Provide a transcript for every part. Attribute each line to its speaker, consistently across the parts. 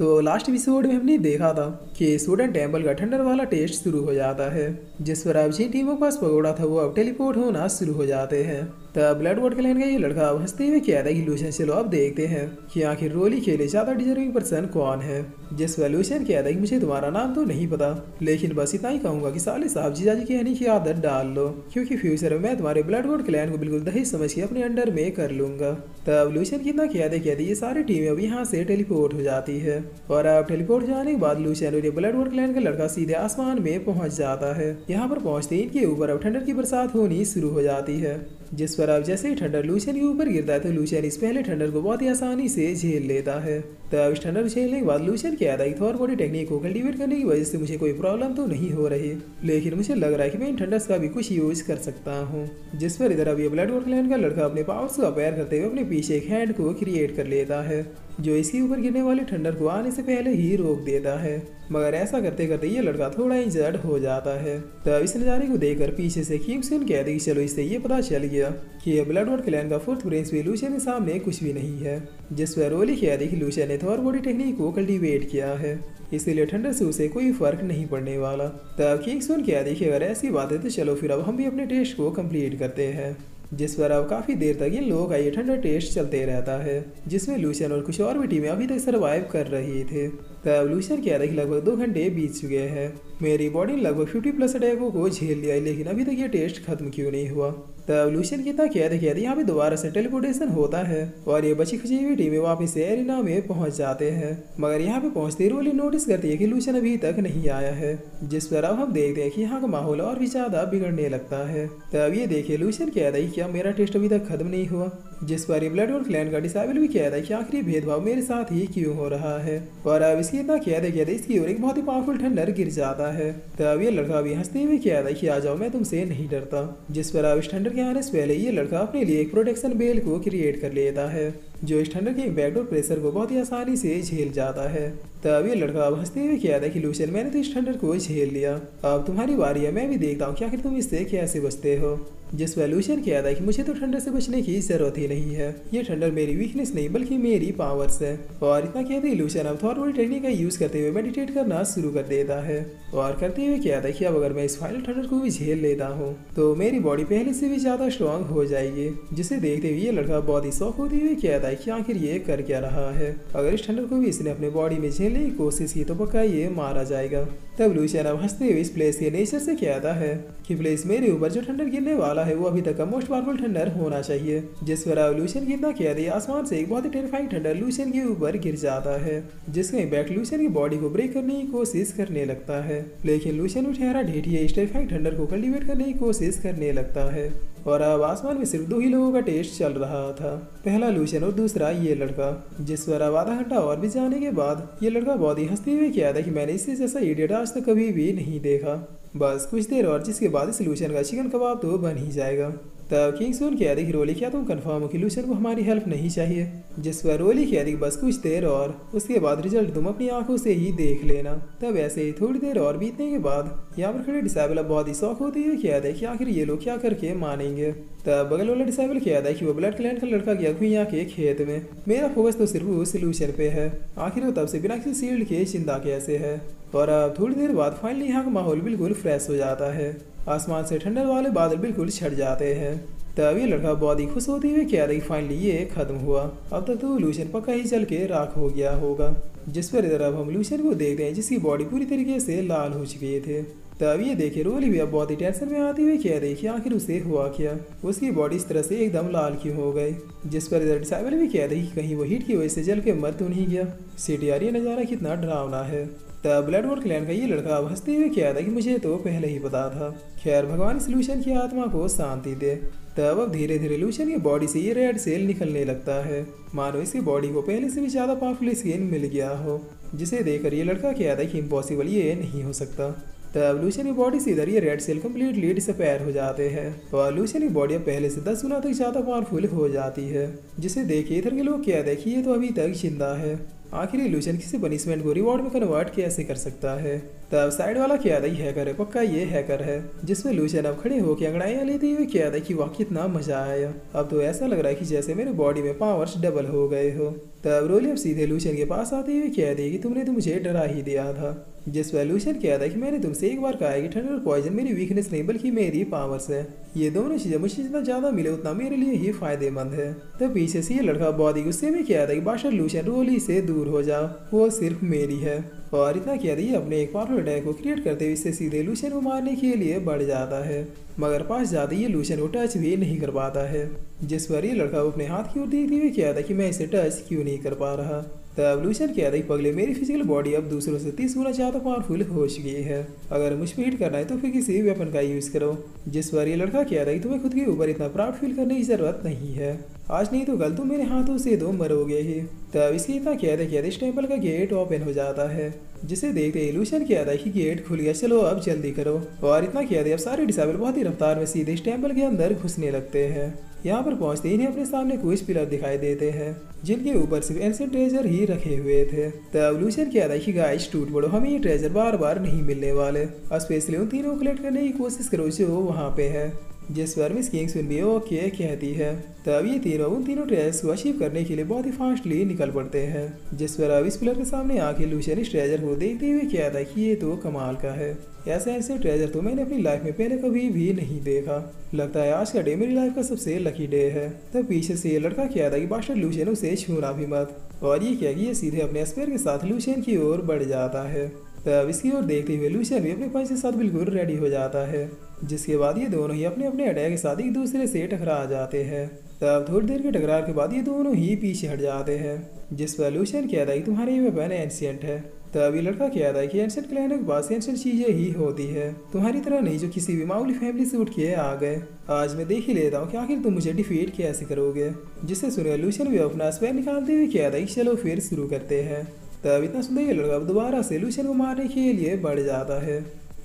Speaker 1: तो last episode में हमने देखा था कि स्टूडेंट टेम्पल का ठंडर वाला टेस्ट शुरू हो जाता है, जिस पर अब जिन टीमों के पास पकौड़ा था वो अब टेलीपोर्ट होना शुरू हो जाते हैं। तब ब्लड वोट क्लैन का ये लड़का अब हंसते हुए कहता है कि लूशियन चलो अब देखते हैं कि आखिर रोली खेले ज्यादा डिजर्विंग पर्सन कौन है। जिस पर लूशियन कहता है कि मुझे तुम्हारा नाम तो नहीं पता, लेकिन बस इतना ही कहूंगा कि साले साहब जीजाजी कहने की आदत डाल लो, क्योंकि फ्यूचर में मैं तुम्हारे ब्लड वोट क्लैन को बिल्कुल दहेज समझ के अपने अंडर में कर लूंगा। तब लूशियन कितना कहते ये सारी टीमें अब यहाँ से टेलीपोर्ट हो जाती है और अब टेलीपोर्ट जाने के बाद लूशियन और ये ब्लड वोट क्लैन का लड़का सीधे आसमान में पहुंच जाता है। यहाँ पर पहुंचते इनके ऊपर अब ठंडर की बरसात होनी शुरू हो जाती है, जिस पर अब जैसे ही ठंडर लूशियन के ऊपर गिरता है तो लूशियन इस पहले ठंडर को बहुत ही आसानी से झेल लेता है। तब इस ठंडर झेलने के बाद लूशियन कहता है कि थॉर बॉडी टेक्निक को कल्टीवेट करने की वजह से मुझे कोई प्रॉब्लम तो नहीं हो रही, लेकिन मुझे लग रहा है कि मैं इन ठंडर्स का भी कुछ यूज कर सकता हूँ। जिस पर इधर अब ये ब्लड वोट क्लैन का लड़का अपने पावर्स को अपेयर करते हुए अपने पीछे एक हैंड को क्रिएट कर लेता है, जो इसके ऊपर गिरने वाले ठंडर को आने से पहले ही रोक देता है। मगर ऐसा करते करते ये लड़का थोड़ा इंजर्ड हो जाता है। तब इस नज़ारे को देखकर पीछे से किंगसन कहते कि चलो इससे ये पता चल गया कि ये ब्लड वोट क्लैन का फोर्थ प्रिंस भी लूशियन के सामने कुछ भी नहीं है। जिस पर रोली कहती कि लूशियन ने थॉर बॉडी टेक्निक को कल्टीवेट किया है, इसीलिए ठंडर से उसे कोई फर्क नहीं पड़ने वाला। तब किंगसन कहती कि अगर ऐसी बात है तो चलो फिर अब हम भी अपने टेस्ट को कंप्लीट करते हैं। जिस पर अब काफ़ी देर तक इन लोगों का ये ठंडा टेस्ट चलते रहता है, जिसमें लूशियन और कुछ और भी टीमें अभी तक सर्वाइव कर रही थे। तब लूशियन कह रहा है कि लगभग 2 घंटे बीत चुके हैं, मेरी बॉडी ने लगभग 50+ अटैकों को झेल लिया है, लेकिन अभी तक ये टेस्ट खत्म क्यों नहीं हुआ। तब लूशियन कितना कहते यहाँ पे दोबारा से टेलीपोर्टेशन होता है और ये बची खुची हुई टीमें वापस से एरिना में पहुंच जाते हैं। मगर यहाँ पे पहुंचते ही रोली नोटिस करती है कि लूशियन अभी तक नहीं आया है, जिस पर अब हम देखते हैं कि यहाँ का माहौल और भी ज्यादा बिगड़ने लगता है। तब ये देखिए लूशियन कहता है क्या मेरा टेस्ट अभी तक खत्म नहीं हुआ, जिस पर ये ब्लड वोट क्लैन का डिसाइबल भी कहता है कि आखिरी भेदभाव मेरे साथ ही क्यों हो रहा है। और अब इसकी इतना कहते इसकी ओर एक बहुत ही पावरफुल ठंडर गिर जाता है। तब ये लड़का भी हंसते हुए कहता है कि आ जाओ मैं तुमसे नहीं डरता। जिस पर अब इस ठंडर के आने से पहले ये लड़का अपने लिए एक प्रोटेक्शन बेल को क्रिएट कर लेता है, जो इस ठंडर के इम्पैक्ट और प्रेशर को बहुत ही आसानी से झेल जाता है। तब ये लड़का अब हंसते हुए कहता है कि लूशियन मैंने तो इस ठंडर को झेल लिया, अब तुम्हारी बारी है, मैं भी देखता हूँ कि आखिर तुम इससे कैसे बचते हो। जिस पर लूशियन कहता है कि मुझे तो ठंडर से बचने की जरूरत ही नहीं है, ये ठंडर मेरी वीकनेस नहीं बल्कि मेरी पावर्स है। और इतना कहते ही लूशियन अब थॉर बॉडी टेक्निक का यूज करते हुए मेडिटेट करना शुरू कर देता है और करते हुए कहता है कि अब अगर मैं इस फाइनल ठंडर को भी झेल लेता हूँ तो मेरी बॉडी पहले से भी ज्यादा स्ट्रांग हो जाएगी। जिसे देखते हुए ये लड़का बहुत ही शौक होते हुए कहता है कि आखिर ये कर क्या रहा है, अगर इस ठंडर को भी इसने अपने बॉडी में झेलने की कोशिश की तो पक्का ये मारा जाएगा। तब लूशियन अब हंसते हुए इस प्लेस के नेचर से कहता है कि प्लेस मेरे ऊपर जो ठंडर गिरने वाला है वो अभी तक का मोस्ट पावरफुल ठंडर होना चाहिए। जिस पर अब लूशियन कितना कहते हैं आसमान से एक बहुत ही टेरिफाइंग ठंडर लूशियन के ऊपर गिर जाता है, जिसका इम्पैक्ट लूशियन की बॉडी को ब्रेक करने की कोशिश करने लगता है। लेकिन लूशियन ठहरा ढेठिए इस टेरिफाइंग ठंडर को कल्टीवेट करने की कोशिश करने लगता है और अब आसमान में सिर्फ 2 ही लोगों का टेस्ट चल रहा था, पहला लूशियन और दूसरा ये लड़का। जिस पर अब आधा घंटा और भी जाने के बाद ये लड़का बहुत ही हंसते हुए कहता है कि मैंने इससे जैसा इडियट आज तक कभी भी नहीं देखा, बस कुछ देर और जिसके बाद इस लूशियन का चिकन कबाब तो बन ही जाएगा। तब किंगसन कहते कि रोली क्या तुम कंफर्म हो कि लूशियन को हमारी हेल्प नहीं चाहिए। जिस पर रोली कहती कि बस कुछ देर और, उसके बाद रिजल्ट तुम अपनी आंखों से ही देख लेना। तब ऐसे ही थोड़ी देर और बीतने के बाद यहाँ पर खड़े डिसाइबल अब बहुत ही शौक होते हुए कहते हैं कि आखिर ये लोग क्या करके मानेंगे। तब बगल वाला डिसाइबल कहता है कि वो ब्लड क्लैन का लड़का गया हुई यहाँ के खेत में, मेरा फोकस तो सिर्फ उस लूशियन पे है, आखिर वो तब से बिना किसी शील्ड के जिंदा कैसे है। और अब थोड़ी देर बाद फाइनली यहाँ का माहौल बिल्कुल फ्रेश हो जाता है, आसमान से ठंडर वाले बादल बिल्कुल छट जाते हैं। तब ये लड़का बहुत ही खुश होते हुए कह रहा है कि फाइनली ये खत्म हुआ, अब तक तो लूशियन पक्का ही जल के राख हो गया होगा। जिस पर इधर अब हम लूशियन को देखते हैं जिसकी बॉडी पूरी तरीके से लाल हो चुकी थे। तब ये देखे रोली भी अब बहुत ही टेंशन में आती हुई कह रही कि आखिर उसे हुआ क्या, उसकी बॉडी इस तरह से एकदम लाल क्यों हो गई। जिस पर इधर डिसाइबल भी कह रही कि कहीं वो हीट की वजह से जल के मर तो नहीं गया। सिटी यार ये नज़ारा कितना डरावना है। तब ब्लड वोट क्लैन का ये लड़का अब हंसते हुए कहता है कि मुझे तो पहले ही पता था, खैर भगवान इस लूशियन की आत्मा को शांति दे। तब अब धीरे धीरे लूशियन की बॉडी से ये रेड सेल निकलने लगता है, मानो इसकी बॉडी को पहले से भी ज्यादा पावरफुल स्किन मिल गया हो, जिसे देखकर ये लड़का कहता है कि इम्पॉसिबल ये नहीं हो सकता। तब लूशियन की बॉडी से इधर ये रेड सेल कम्प्लीटली डिसअपेयर हो जाते हैं और लूशियन की बॉडी अब पहले से 10 गुना तक ज्यादा पावरफुल हो जाती है, जिसे देख के इधर के लोग कहते हैं कि ये तो अभी तक जिंदा है। आखिर ये लूशन किसी पनिशमेंट को रिवॉर्ड में कन्वर्ट कैसे कर सकता है। तब साइड वाला कहता ही हैकर है, पक्का ये हैकर है। जिसमें लूशन अब खड़े होकर अंगड़ाइयाँ लेते हुए कहता है कि वाह कितना मजा आया, अब तो ऐसा लग रहा है कि जैसे मेरे बॉडी में पावर्स डबल हो गए हो। तब रोली अब सीधे लूशन के पास आते हुए कह दे कि तुमने तो मुझे डरा ही दिया था। जिस पर लूशन कहता है कि मैंने तुमसे एक बार कहा है कि ठंडर और पॉइजन मेरी वीकनेस नहीं बल्कि मेरी पावर्स है। ये दोनों चीजें मुझे जितना ज्यादा मिले उतना मेरे लिए ही फायदेमंद है। तब पीछे से ये लड़का बहुत ही गुस्से में कहता है कि बादशाह लूशन रोली से दूर हो जाओ, वो सिर्फ मेरी है। और इतना कह दिए अपने एक पावरफुल अटैक को क्रिएट करते हुए इससे सीधे लूशन को मारने के लिए बढ़ जाता है, मगर पास जाते ही लूशन को टच भी नहीं कर पाता है। जिस पर ये लड़का अपने हाथ की ओर देखते हुए कहता है कि मैं इसे टच क्यों नहीं कर पा रहा। तब लूशन कहता है कि पगले मेरी फिजिकल बॉडी अब दूसरों से 30 गुना ज्यादा पावरफुल हो चुकी है, अगर मुझ पर हिट करना है तो फिर किसी वेपन का यूज करो। जिस पर ये लड़का कहता है कि तुम्हें खुद के ऊपर इतना प्राउड फील करने की जरूरत नहीं है, आज नहीं तो कल तुम मेरे हाथों से तो मरोगे ही। तब इसकी इतना कहते कहते इस टेम्पल का गेट ओपन हो जाता है, जिसे देखते ही लूशन कहता है कि गेट खुल गया, चलो अब जल्दी करो। और इतना कहते अब सारे डिसेबल बहुत ही रफ्तार में सीधे इस टेम्पल के अंदर घुसने लगते हैं। यहाँ पर पहुंचते इन्हें अपने सामने कुछ पिलर दिखाई देते हैं जिनके ऊपर सिर्फ एंशिएंट ट्रेजर ही रखे हुए थे। तब लूशन कहता है कि गाइस टूट पड़ो, हमें ये ट्रेजर बार बार नहीं मिलने वाले, स्पेशली उन तीनों को कलेक्ट करने की कोशिश करो जो वहाँ पे है। जिस पर मिस किंग्सविन भी ओके कहती है। तब ये तीनों उन तीनों ट्रेजर्स को अचीव करने के लिए बहुत ही फास्टली निकल पड़ते हैं। जिस पर अब इस पिलर के सामने आके लूशन इस ट्रेजर को देखते हुए कहता है कि ये तो कमाल का है, ऐसे ट्रेजर तो मैंने अपनी लाइफ में पहले कभी भी नहीं देखा, लगता है आज का डे मेरी लाइफ का सबसे लकी डे है। तब पीछे से ये लड़का कहता है कि बादशाह लूशन उसे छूना भी मत, और ये क्या कि ये सीधे अपने स्पेयर के साथ लूशन की ओर बढ़ जाता है। तब इसकी ओर देखते हुए लूशन भी अपने पंच के साथ बिल्कुल रेडी हो जाता है, जिसके बाद ये दोनों ही अपने अपने अटैक के साथ एक दूसरे से टकरा जाते हैं। तब थोड़ी देर के टकरार के बाद ये दोनों ही पीछे हट जाते हैं। जिस पर लूशन कहता है कि तुम्हारे ये वेपन एंशिएंट है। तब ये लड़का कहता है कि एंशिएंट क्लैनों के पास एंशिएंट चीजें ही होती है, तुम्हारी तरह नहीं जो किसी भी मामूली फैमिली से उठ के आ गए। आज मैं देख ही लेता हूँ कि आखिर तुम मुझे डिफीट कैसे करोगे। जिससे सुनकर लूशन भी अपना स्पेयर निकालते हुए कहता है कि चलो फिर शुरू करते हैं। तब इतना सुनते ये लड़का दोबारा से लूशन को मारने के लिए बढ़ जाता है,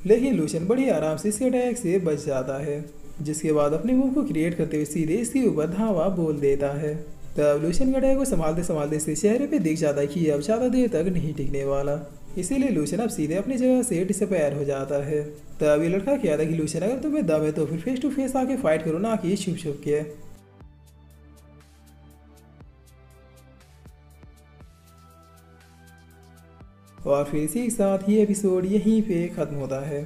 Speaker 1: लेकिन लूशन बड़ी आराम से इसके अटैक से बच जाता है। जिसके बाद अपने मूव को क्रिएट करते हुए सीधे इसके ऊपर धावा बोल देता है। तब लूशन के अटैक को संभालते संभालते इसके चेहरे पे दिख जाता है कि अब ज़्यादा देर तक नहीं टिकने वाला, इसीलिए लूशन अब सीधे अपनी जगह से डिसअपीयर हो जाता है। तब ये लड़का कहता है कि लूशन अगर तुम्हें दम है तो फिर फेस टू फेस आके फाइट करो, ना कि छुप छुप के। और फिर इसी के साथ ये एपिसोड यहीं पे ख़त्म होता है।